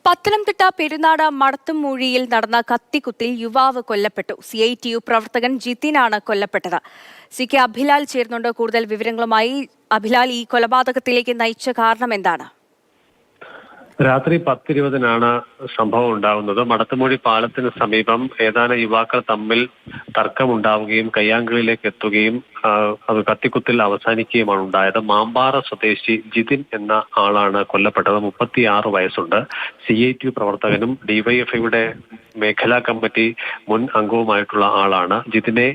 പത്തനംതിട്ട പെരുന്നാട് മടത്തുംമൂഴിയിൽ നടന്ന കത്തിക്കുത്തിൽ യുവാവ് കൊല്ലപ്പെട്ടു. CITU പ്രവർത്തകൻ ജിതിനാണ് കൊല്ലപ്പെട്ടത്. CK അഭിലാൽ ചേർന്നുണ്ട് കൂടുതൽ വിവരങ്ങളുമായി. അഭിലാൽ, ഈ കൊലപാതകത്തിലേക്ക് നയിച്ച കാരണം എന്താണ്? രാത്രി 10:20-നാണ് സംഭവം ഉണ്ടാകുന്നത്. മടത്തുമൂഴി പാലത്തിന് സമീപം ഏതാനും യുവാക്കൾ തമ്മിൽ തർക്കമുണ്ടാവുകയും കയ്യാങ്കളിയിലേക്ക് എത്തുകയും അത് കത്തിക്കുത്തിൽ അവസാനിക്കുകയുമാണ് ഉണ്ടായത്. മാമ്പാറ സ്വദേശി ജിതിൻ എന്ന ആളാണ് കൊല്ലപ്പെട്ടത്. 36 വയസ്സുണ്ട്. CITU പ്രവർത്തകനും DYFIയുടെ മേഖലാ കമ്മിറ്റി മുൻ അംഗവുമായിട്ടുള്ള ആളാണ്. ജിതിനെ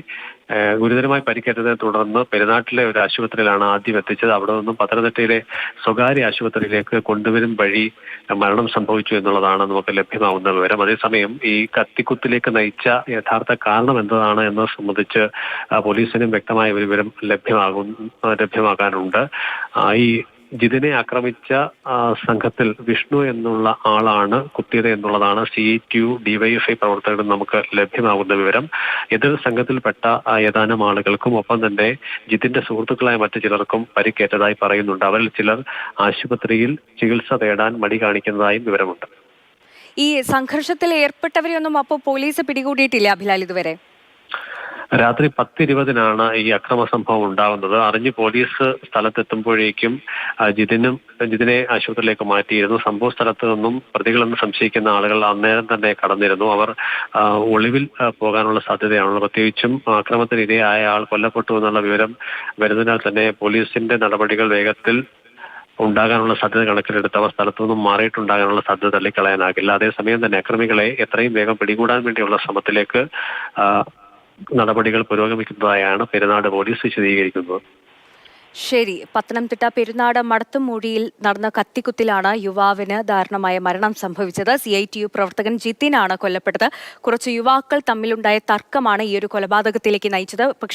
ഗുരുതരമായി പരിക്കേറ്റതിനെ തുടർന്ന് പെരുന്നാട്ടിലെ ഒരു ആശുപത്രിയിലാണ് ആദ്യം എത്തിച്ചത്. അവിടെ നിന്നും പത്തനംതിട്ടയിലെ സ്വകാര്യ ആശുപത്രിയിലേക്ക് കൊണ്ടുവരും വഴി മരണം സംഭവിച്ചു എന്നുള്ളതാണ് നമുക്ക് ലഭ്യമാകുന്ന വിവരം. അതേസമയം ഈ കത്തിക്കുത്തിലേക്ക് നയിച്ച യഥാർത്ഥ കാരണം എന്താണ് എന്നത് സംബന്ധിച്ച് പോലീസിനും വ്യക്തമായ ഒരു വിവരം ലഭ്യമാകാനുണ്ട്. ഈ ജിതിനെ ആക്രമിച്ച സംഘത്തിൽ വിഷ്ണു എന്നുള്ള ആളാണ് കുത്തിയത് എന്നുള്ളതാണ് CITU DYFI പ്രവർത്തകരും നമുക്ക് ലഭ്യമാകുന്ന വിവരം. എതിർ സംഘത്തിൽപ്പെട്ട ഏതാനും ആളുകൾക്കും ഒപ്പം തന്നെ ജിതിന്റെ സുഹൃത്തുക്കളായ മറ്റു ചിലർക്കും പരിക്കേറ്റതായി പറയുന്നുണ്ട്. അവരിൽ ചിലർ ആശുപത്രിയിൽ ചികിത്സ തേടാൻ മടി കാണിക്കുന്നതായും വിവരമുണ്ട്. ഈ സംഘർഷത്തിൽ ഏർപ്പെട്ടവരെയൊന്നും അപ്പോൾ പോലീസ് പിടികൂടിയിട്ടില്ല അഭിലാൽ ഇതുവരെ? രാത്രി 10:20-നാണ് ഈ അക്രമ സംഭവം ഉണ്ടാകുന്നത്. അറിഞ്ഞ് പോലീസ് സ്ഥലത്തെത്തുമ്പോഴേക്കും ജിതിനെ ആശുപത്രിയിലേക്ക് മാറ്റിയിരുന്നു. സംഭവ സ്ഥലത്ത് നിന്നും പ്രതികളെന്ന് സംശയിക്കുന്ന ആളുകൾ അന്നേരം തന്നെ കടന്നിരുന്നു. അവർ ഒളിവിൽ പോകാനുള്ള സാധ്യതയാണുള്ളത്. പ്രത്യേകിച്ചും ആക്രമണത്തിന് ഇരയായ ആൾ കൊല്ലപ്പെട്ടു എന്നുള്ള വിവരം വരുന്നതിനാൽ തന്നെ പോലീസിന്റെ നടപടികൾ വേഗത്തിൽ ഉണ്ടാകാനുള്ള സാധ്യത കണക്കിലെടുത്ത് അവർ സ്ഥലത്തു നിന്നും മാറിയിട്ടുണ്ടാകാനുള്ള സാധ്യത തള്ളിക്കളയാനാകില്ല. അതേസമയം തന്നെ അക്രമികളെ എത്രയും വേഗം പിടികൂടാൻ വേണ്ടിയുള്ള ശ്രമത്തിലേക്ക് നടപടികൾ പുരോഗമിക്കുന്നതായാണ് പെരുന്നാട് പോലീസ് വിശദീകരിക്കുന്നത്. ശരി. പത്തനംതിട്ട പെരുന്നാട് മടത്തുംമൂഴിയിൽ നടന്ന കത്തിക്കുത്തിലാണ് യുവാവിന് ദാരുണമായ മരണം സംഭവിച്ചത്. CITU പ്രവർത്തകൻ ജിതിനാണ് കൊല്ലപ്പെട്ടത്. കുറച്ച് യുവാക്കൾ തമ്മിലുണ്ടായ തർക്കമാണ് ഈ ഒരു കൊലപാതകത്തിലേക്ക് നയിച്ചത്. പക്ഷേ